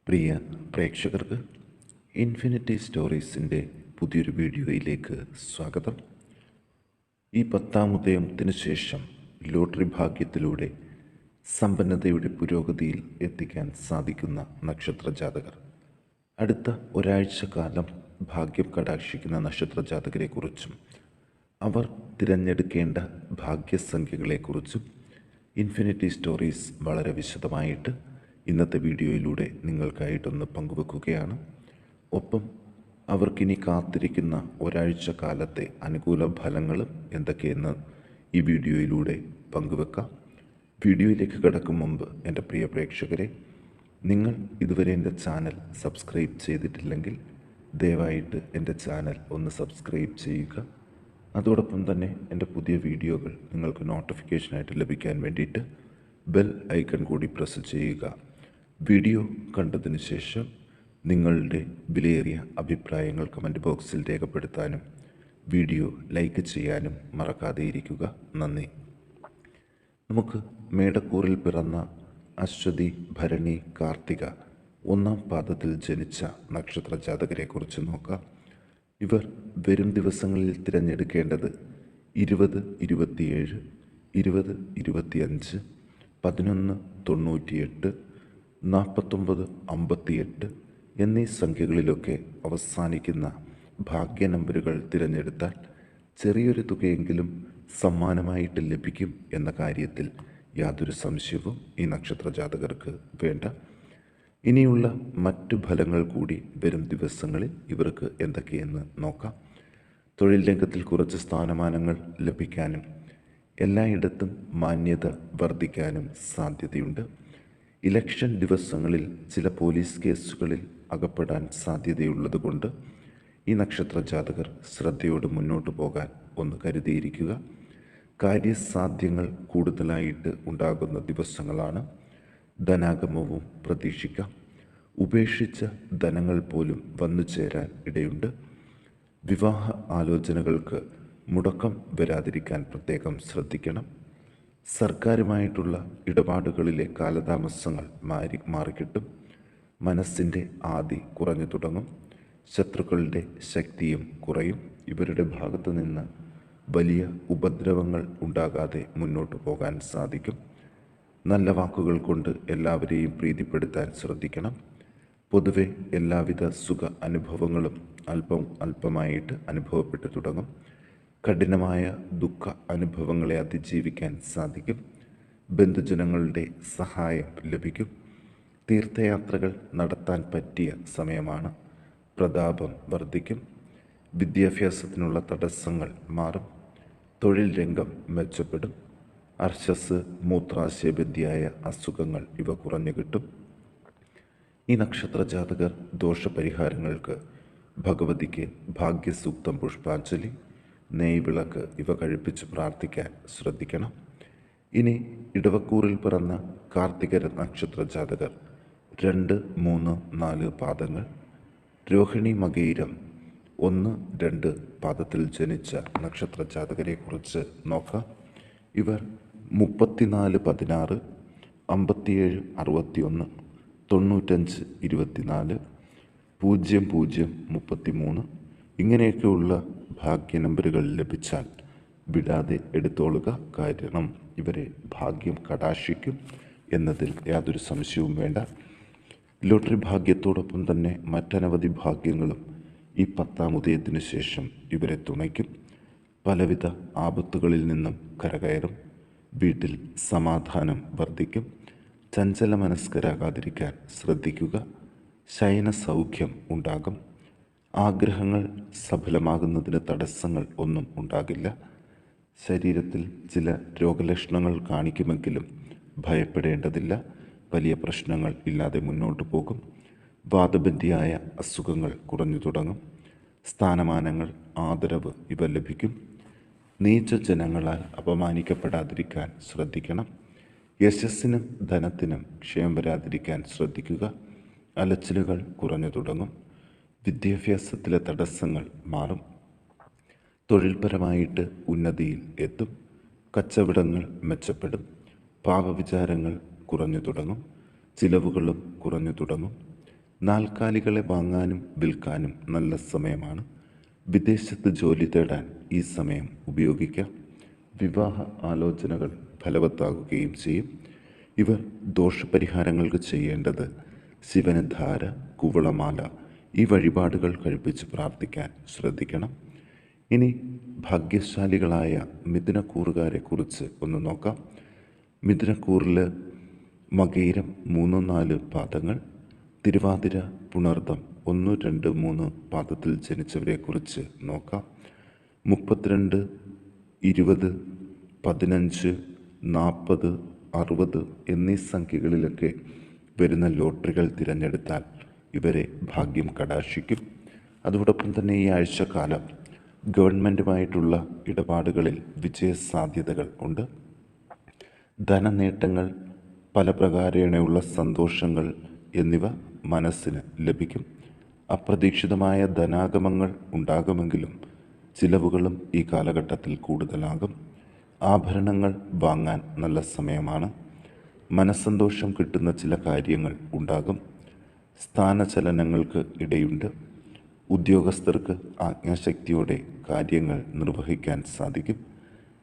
പ്രിയ പ്രേക്ഷകർക്ക് ഇൻഫിനിറ്റി സ്റ്റോറീസിൻ്റെ പുതിയൊരു വീഡിയോയിലേക്ക് സ്വാഗതം. ഈ 10-ാം ഉദയത്തിന് ശേഷം ലോട്ടറി ഭാഗ്യത്തിലൂടെ സമ്പന്നതയുടെ പുരോഗതിയിൽ എത്തിക്കാൻ സാധിക്കുന്ന നക്ഷത്രജാതകർ, അടുത്ത ഒരാഴ്ച കാലം ഭാഗ്യം കടാക്ഷിക്കുന്ന നക്ഷത്രജാതകരെക്കുറിച്ചും അവർ തിരഞ്ഞെടുക്കേണ്ട ഭാഗ്യസംഖ്യകളെക്കുറിച്ചും ഇൻഫിനിറ്റി സ്റ്റോറീസ് വളരെ വിശദമായിട്ട് ഇന്നത്തെ വീഡിയോയിലൂടെ നിങ്ങൾക്കായിട്ടൊന്ന് പങ്കുവെക്കുകയാണ്. ഒപ്പം അവർക്കിനി കാത്തിരിക്കുന്ന ഒരാഴ്ച കാലത്തെ അനുകൂല ഫലങ്ങളും എന്തൊക്കെയെന്ന് ഈ വീഡിയോയിലൂടെ പങ്കുവെക്കാം. വീഡിയോയിലേക്ക് കടക്കും മുമ്പ് എൻ്റെ പ്രിയ പ്രേക്ഷകരെ, നിങ്ങൾ ഇതുവരെ എൻ്റെ ചാനൽ സബ്സ്ക്രൈബ് ചെയ്തിട്ടില്ലെങ്കിൽ ദയവായിട്ട് എൻ്റെ ചാനൽ ഒന്ന് സബ്സ്ക്രൈബ് ചെയ്യുക. അതോടൊപ്പം തന്നെ എൻ്റെ പുതിയ വീഡിയോകൾ നിങ്ങൾക്ക് നോട്ടിഫിക്കേഷനായിട്ട് ലഭിക്കാൻ വേണ്ടിയിട്ട് ബെൽ ഐക്കൺ കൂടി പ്രസ് ചെയ്യുക. വീഡിയോ കണ്ടതിന് ശേഷം നിങ്ങളുടെ വിലയേറിയ അഭിപ്രായങ്ങൾ കമൻറ്റ് ബോക്സിൽ രേഖപ്പെടുത്താനും വീഡിയോ ലൈക്ക് ചെയ്യാനും മറക്കാതെ ഇരിക്കുക. നന്ദി. നമുക്ക് മേടക്കൂറിൽ പിറന്ന അശ്വതി, ഭരണി, കാർത്തിക 1-ാം പാദത്തിൽ ജനിച്ച നക്ഷത്രജാതകരെക്കുറിച്ച് നോക്കാം. ഇവർ വരും ദിവസങ്ങളിൽ തിരഞ്ഞെടുക്കേണ്ടത് 20, 27, 20, 25, 11, 98, 49, 58 എന്നീ സംഖ്യകളിലൊക്കെ അവസാനിക്കുന്ന ഭാഗ്യ നമ്പറുകൾ തിരഞ്ഞെടുത്താൽ ചെറിയൊരു തുകയെങ്കിലും സമ്മാനമായിട്ട് ലഭിക്കും എന്ന കാര്യത്തിൽ യാതൊരു സംശയവും ഈ നക്ഷത്രജാതകർക്ക് വേണ്ട. ഇനിയുള്ള മറ്റു ഫലങ്ങൾ കൂടി വരും ദിവസങ്ങളിൽ ഇവർക്ക് എന്തൊക്കെയെന്ന് നോക്കാം. തൊഴിൽ രംഗത്തിൽ കുറച്ച് സ്ഥാനമാനങ്ങൾ ലഭിക്കാനും എല്ലായിടത്തും മാന്യത വർദ്ധിക്കാനും സാധ്യതയുണ്ട്. ഇലക്ഷൻ ദിവസങ്ങളിൽ ചില പോലീസ് കേസുകളിൽ അകപ്പെടാൻ സാധ്യതയുള്ളതുകൊണ്ട് ഈ നക്ഷത്രജാതകർ ശ്രദ്ധയോട് മുന്നോട്ട് പോകാൻ ഒന്ന് കരുതിയിരിക്കുക. കാര്യസാധ്യങ്ങൾ കൂടുതലായിട്ട് ഉണ്ടാകുന്ന ദിവസങ്ങളാണ്. ധനാഗമവും പ്രതീക്ഷിക്കാം. ഉപേക്ഷിച്ച ധനങ്ങൾ പോലും വന്നു ചേരാൻ ഇടയുണ്ട്. വിവാഹ ആലോചനകൾക്ക് മുടക്കം വരാതിരിക്കാൻ പ്രത്യേകം ശ്രദ്ധിക്കണം. സർക്കാരുമായിട്ടുള്ള ഇടപാടുകളിലെ കാലതാമസങ്ങൾ മാറിക്കിട്ടും. മനസ്സിൻ്റെ ആദി കുറഞ്ഞു തുടങ്ങും. ശത്രുക്കളുടെ ശക്തിയും കുറയും. ഇവരുടെ ഭാഗത്തു നിന്ന് വലിയ ഉപദ്രവങ്ങൾ ഉണ്ടാകാതെ മുന്നോട്ട് പോകാൻ സാധിക്കും. നല്ല വാക്കുകൾ കൊണ്ട് എല്ലാവരെയും പ്രീതിപ്പെടുത്താൻ ശ്രദ്ധിക്കണം. പൊതുവെ എല്ലാവിധ സുഖ അനുഭവങ്ങളും അല്പമായിട്ട് അനുഭവപ്പെട്ടു തുടങ്ങും. കഠിനമായ ദുഃഖ അനുഭവങ്ങളെ അതിജീവിക്കാൻ സാധിക്കും. ബന്ധുജനങ്ങളുടെ സഹായം ലഭിക്കും. തീർത്ഥയാത്രകൾ നടത്താൻ പറ്റിയ സമയമാണ്. പ്രതാപം വർദ്ധിക്കും. വിദ്യാഭ്യാസത്തിനുള്ള തടസ്സങ്ങൾ മാറും. തൊഴിൽ രംഗം മെച്ചപ്പെടും. അർശസ്, മൂത്രാശയബന്ധിയായ അസുഖങ്ങൾ ഇവ കുറഞ്ഞു കിട്ടും. ഈ നക്ഷത്രജാതകർ ദോഷപരിഹാരങ്ങൾക്ക് ഭഗവതിക്ക് ഭാഗ്യസൂക്തം, പുഷ്പാഞ്ജലി, നെയ്വിളക്ക് ഇവ കഴിപ്പിച്ച് പ്രാർത്ഥിക്കാൻ ശ്രദ്ധിക്കണം. ഇനി ഇടവക്കൂറിൽ പിറന്ന കാർത്തിക നക്ഷത്രജാതകർ 2, 3, 4 പാദങ്ങൾ, രോഹിണി, മകയിരം 1, 2 പാദത്തിൽ ജനിച്ച നക്ഷത്രജാതകരെക്കുറിച്ച് നോക്കാം. ഇവർ 34, 16, 57, 61, 95, 24, 00, 33 ഇങ്ങനെയൊക്കെയുള്ള ഭാഗ്യ നമ്പറുകൾ ലഭിച്ചാൽ വിടാതെ എടുത്തോളുക. കാരണം ഇവരെ ഭാഗ്യം കടാക്ഷിക്കും എന്നതിൽ യാതൊരു സംശയവും വേണ്ട. ലോട്ടറി ഭാഗ്യത്തോടൊപ്പം തന്നെ മറ്റനവധി ഭാഗ്യങ്ങളും ഈ 10-ാം ഉദയത്തിന് ശേഷം ഇവരെ തുണയ്ക്കും. പലവിധ ആപത്തുകളിൽ നിന്നും കരകയറും. വീട്ടിൽ സമാധാനം വർദ്ധിക്കും. ചഞ്ചല മനസ്കരാകാതിരിക്കാൻ ശ്രദ്ധിക്കുക. ശയന സൗഖ്യം ഉണ്ടാകും. ആഗ്രഹങ്ങൾ സഫലമാകുന്നതിന് തടസ്സങ്ങൾ ഒന്നും ഉണ്ടാകില്ല. ശരീരത്തിൽ ചില രോഗലക്ഷണങ്ങൾ കാണിക്കുമെങ്കിലും ഭയപ്പെടേണ്ടതില്ല. വലിയ പ്രശ്നങ്ങൾ ഇല്ലാതെ മുന്നോട്ട് പോകും. വാദബന്ധിയായ അസുഖങ്ങൾ കുറഞ്ഞു തുടങ്ങും. സ്ഥാനമാനങ്ങൾ, ആദരവ് ഇവ ലഭിക്കും. നീചജനങ്ങളാൽ അപമാനിക്കപ്പെടാതിരിക്കാൻ ശ്രദ്ധിക്കണം. യശസ്സിനും ധനത്തിനും ക്ഷയം വരാതിരിക്കാൻ ശ്രദ്ധിക്കുക. അലച്ചിലുകൾ കുറഞ്ഞു തുടങ്ങും. വിദ്യാഭ്യാസത്തിലെ തടസ്സങ്ങൾ മാറും. തൊഴിൽപരമായിട്ട് ഉന്നതിയിൽ എത്തും. കച്ചവടങ്ങൾ മെച്ചപ്പെടും. പാപവിചാരങ്ങൾ കുറഞ്ഞു തുടങ്ങും. ചിലവുകളും കുറഞ്ഞു തുടങ്ങും. നാൽക്കാലികളെ വാങ്ങാനും വിൽക്കാനും നല്ല സമയമാണ്. വിദേശത്ത് ജോലി തേടാൻ ഈ സമയം ഉപയോഗിക്കാം. വിവാഹ ആലോചനകൾ ഫലവത്താകുകയും ചെയ്യും. ഇവർ ദോഷപരിഹാരങ്ങൾക്ക് ചെയ്യേണ്ടത് ശിവന് ധാര, കുവളമാല ഈ വഴിപാടുകൾ കഴിപ്പിച്ച് പ്രാർത്ഥിക്കാൻ ശ്രദ്ധിക്കണം. ഇനി ഭാഗ്യശാലികളായ മിഥുനക്കൂറുകാരെ കുറിച്ച് ഒന്ന് നോക്കാം. മിഥുനക്കൂറിൽ മകയിരം 3-4 പാദങ്ങൾ, തിരുവാതിര, പുണർദം 1, 2, 3 പാദത്തിൽ ജനിച്ചവരെക്കുറിച്ച് നോക്കാം. 32, 20, 15, 40, 60 എന്നീ സംഖ്യകളിലൊക്കെ വരുന്ന ലോട്ടറികൾ തിരഞ്ഞെടുത്താൽ ഇവരെ ഭാഗ്യം കടാക്ഷിക്കും. അതോടൊപ്പം തന്നെ ഈ ആഴ്ചക്കാലം ഗവൺമെൻറ്റുമായിട്ടുള്ള ഇടപാടുകളിൽ വിജയസാധ്യതകൾ ഉണ്ട്. ധനനേട്ടങ്ങൾ, പല പ്രകാരേണയുള്ള സന്തോഷങ്ങൾ എന്നിവ മനസ്സിന് ലഭിക്കും. അപ്രതീക്ഷിതമായ ധനാഗമങ്ങൾ ഉണ്ടാകുമെങ്കിലും ചിലവുകളും ഈ കാലഘട്ടത്തിൽ കൂടുതലാകും. ആഭരണങ്ങൾ വാങ്ങാൻ നല്ല സമയമാണ്. മനസ്സന്തോഷം കിട്ടുന്ന ചില കാര്യങ്ങൾ ഉണ്ടാകും. സ്ഥാനചലനങ്ങൾക്ക് ഇടയുണ്ട്. ഉദ്യോഗസ്ഥർക്ക് ആജ്ഞാശക്തിയോടെ കാര്യങ്ങൾ നിർവഹിക്കാൻ സാധിക്കും.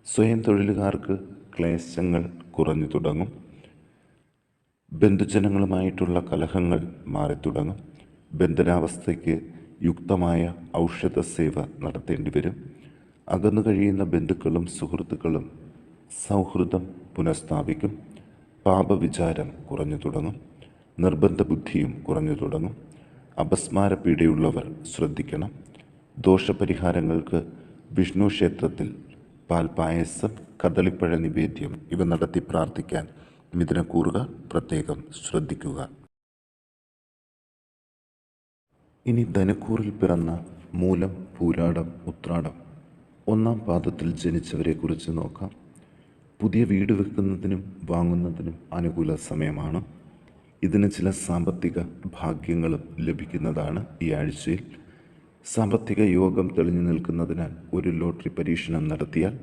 സ്വയം തൊഴിലുകാർക്ക് ക്ലേശങ്ങൾ കുറഞ്ഞു തുടങ്ങും. ബന്ധുജനങ്ങളുമായിട്ടുള്ള കലഹങ്ങൾ മാറിത്തുടങ്ങും. ബന്ധനാവസ്ഥയ്ക്ക് യുക്തമായ ഔഷധ സേവ നടത്തേണ്ടി വരും. അകന്നു കഴിയുന്ന ബന്ധുക്കളും സുഹൃത്തുക്കളും സൗഹൃദം പുനഃസ്ഥാപിക്കും. പാപവിചാരം കുറഞ്ഞു തുടങ്ങും. നിർബന്ധ ബുദ്ധിയും കുറഞ്ഞു തുടങ്ങും. അപസ്മാരപീഡയുള്ളവർ ശ്രദ്ധിക്കണം. ദോഷപരിഹാരങ്ങൾക്ക് വിഷ്ണു ക്ഷേത്രത്തിൽ പാൽപായസം, കദളിപ്പഴ നിവേദ്യം ഇവ നടത്തി പ്രാർത്ഥിക്കാൻ മിഥുനക്കൂറുകാർ പ്രത്യേകം ശ്രദ്ധിക്കുക. ഇനി ധനുക്കൂറിൽ പിറന്ന മൂലം, പൂരാടം, ഉത്രാടം 1-ാം പാദത്തിൽ ജനിച്ചവരെക്കുറിച്ച് നോക്കാം. പുതിയ വീട് വെക്കുന്നതിനും വാങ്ങുന്നതിനും അനുകൂല സമയമാണ്. ഇതിന് ചില സാമ്പത്തിക ഭാഗ്യങ്ങളും ലഭിക്കുന്നതാണ് ഈ ആഴ്ചയിൽ. സാമ്പത്തിക യോഗം തെളിഞ്ഞു നിൽക്കുന്നതിനാൽ ഒരു ലോട്ടറി പരീക്ഷണം നടത്തിയാൽ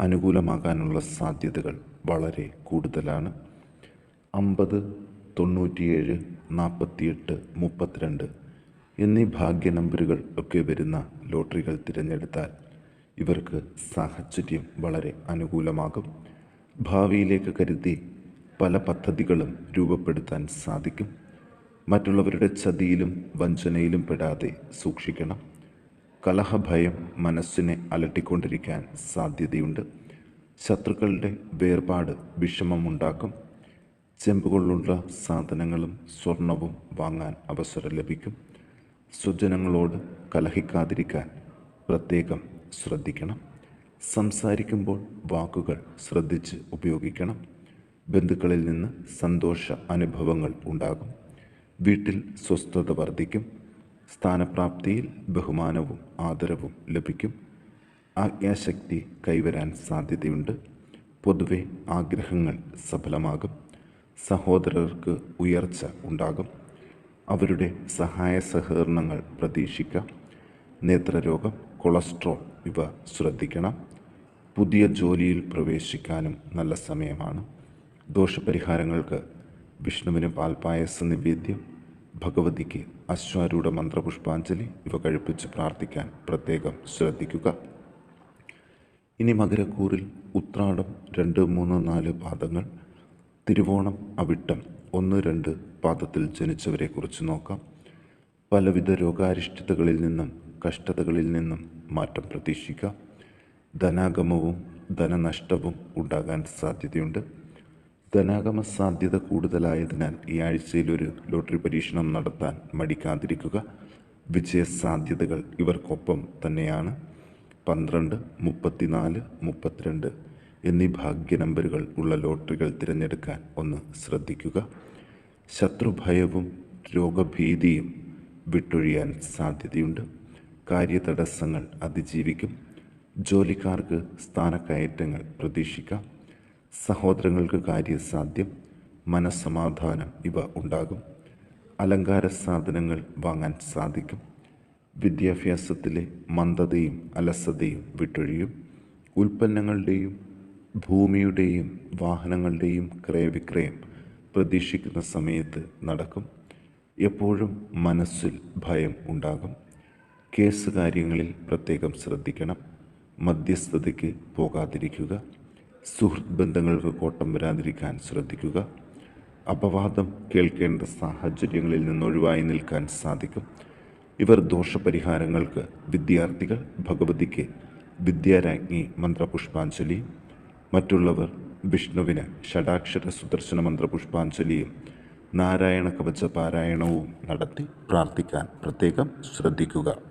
അനുകൂലമാകാനുള്ള സാധ്യതകൾ വളരെ കൂടുതലാണ്. 50, 97, 48, 32 എന്നീ ഭാഗ്യ നമ്പറുകൾ ഒക്കെ വരുന്ന ലോട്ടറികൾ തിരഞ്ഞെടുത്താൽ ഇവർക്ക് സാഹചര്യം വളരെ അനുകൂലമാകും. ഭാവിയിലേക്ക് കരുതി പല പദ്ധതികളും രൂപപ്പെടുത്താൻ സാധിക്കും. മറ്റുള്ളവരുടെ ചതിയിലും വഞ്ചനയിലും പെടാതെ സൂക്ഷിക്കണം. കലഹഭയം മനസ്സിനെ അലട്ടിക്കൊണ്ടിരിക്കാൻ സാധ്യതയുണ്ട്. ശത്രുക്കളുടെ വേർപാട് വിഷമമുണ്ടാക്കും. ചെമ്പുകൊണ്ടുള്ള സാധനങ്ങളും സ്വർണവും വാങ്ങാൻ അവസരം ലഭിക്കും. സ്വജനങ്ങളോട് കലഹിക്കാതിരിക്കാൻ പ്രത്യേകം ശ്രദ്ധിക്കണം. സംസാരിക്കുമ്പോൾ വാക്കുകൾ ശ്രദ്ധിച്ച് ഉപയോഗിക്കണം. ബന്ധുക്കളിൽ നിന്ന് സന്തോഷ അനുഭവങ്ങൾ ഉണ്ടാകും. വീട്ടിൽ സ്വസ്ഥത വർദ്ധിക്കും. സ്ഥാനപ്രാപ്തിയിൽ ബഹുമാനവും ആദരവും ലഭിക്കും. ആജ്ഞാശക്തി കൈവരാൻ സാധ്യതയുണ്ട്. പൊതുവെ ആഗ്രഹങ്ങൾ സഫലമാകും. സഹോദരർക്ക് ഉയർച്ച ഉണ്ടാകും. അവരുടെ സഹായ സഹകരണങ്ങൾ പ്രതീക്ഷിക്കാം. നേത്രരോഗം, കൊളസ്ട്രോൾ ഇവ ശ്രദ്ധിക്കണം. പുതിയ ജോലിയിൽ പ്രവേശിക്കാനും നല്ല സമയമാണ്. ദോഷപരിഹാരങ്ങൾക്ക് വിഷ്ണുവിന് പാൽപായസ നിവേദ്യം, ഭഗവതിക്ക് അശ്വാരൂഢ മന്ത്രപുഷ്പാഞ്ജലി ഇവ കഴിപ്പിച്ച് പ്രാർത്ഥിക്കാൻ പ്രത്യേകം ശ്രദ്ധിക്കുക. ഇനി മകരക്കൂറിൽ ഉത്രാടം 2, 3, 4 പാദങ്ങൾ, തിരുവോണം, അവിട്ടം 1, 2 പാദത്തിൽ ജനിച്ചവരെക്കുറിച്ച് നോക്കാം. പലവിധ രോഗാരിഷ്ടതകളിൽ നിന്നും കഷ്ടതകളിൽ നിന്നും മാറ്റം പ്രതീക്ഷിക്കാം. ധനാഗമവും ധനനഷ്ടവും ഉണ്ടാകാൻ സാധ്യതയുണ്ട്. ധനാഗമ സാധ്യത കൂടുതലായതിനാൽ ഈ ആഴ്ചയിൽ ഒരു ലോട്ടറി പരീക്ഷണം നടത്താൻ മടിക്കാതിരിക്കുക. വിജയസാധ്യതകൾ ഇവർക്കൊപ്പം തന്നെയാണ്. 12, 34, 32 എന്നീ ഭാഗ്യ നമ്പറുകൾ ഉള്ള ലോട്ടറികൾ തിരഞ്ഞെടുക്കാൻ ഒന്ന് ശ്രദ്ധിക്കുക. ശത്രുഭയവും രോഗഭീതിയും വിട്ടൊഴിയാൻ സാധ്യതയുണ്ട്. കാര്യതടസ്സങ്ങൾ അതിജീവിക്കും. ജോലിക്കാർക്ക് സ്ഥാനക്കയറ്റങ്ങൾ പ്രതീക്ഷിക്കാം. സഹോദരങ്ങൾക്ക് കാര്യസാധ്യം, മനസ്സമാധാനം ഇവ ഉണ്ടാകും. അലങ്കാര സാധനങ്ങൾ വാങ്ങാൻ സാധിക്കും. വിദ്യാഭ്യാസത്തിലെ മന്ദതയും അലസതയും വിട്ടൊഴിയും. ഉൽപ്പന്നങ്ങളുടെയും ഭൂമിയുടെയും വാഹനങ്ങളുടെയും ക്രയവിക്രയം പ്രതീക്ഷിക്കുന്ന സമയത്ത് നടക്കും. എപ്പോഴും മനസ്സിൽ ഭയം ഉണ്ടാകും. കേസ് കാര്യങ്ങളിൽ പ്രത്യേകം ശ്രദ്ധിക്കണം. മധ്യസ്ഥതയ്ക്ക് പോകാതിരിക്കുക. സുഹൃത്ത് ബന്ധങ്ങൾക്ക് കോട്ടം വരാതിരിക്കാൻ ശ്രദ്ധിക്കുക. അപവാദം കേൾക്കേണ്ട സാഹചര്യങ്ങളിൽ നിന്നൊഴിവായി നിൽക്കാൻ സാധിക്കും. ഇവർ ദോഷപരിഹാരങ്ങൾക്ക് വിദ്യാർത്ഥികൾ ഭഗവതിക്ക് വിദ്യാരാജ്ഞി മന്ത്രപുഷ്പാഞ്ജലിയും, മറ്റുള്ളവർ വിഷ്ണുവിന് ഷഡാക്ഷര സുദർശന മന്ത്രപുഷ്പാഞ്ജലിയും നാരായണ കവച പാരായണവും നടത്തി പ്രാർത്ഥിക്കാൻ പ്രത്യേകം ശ്രദ്ധിക്കുക.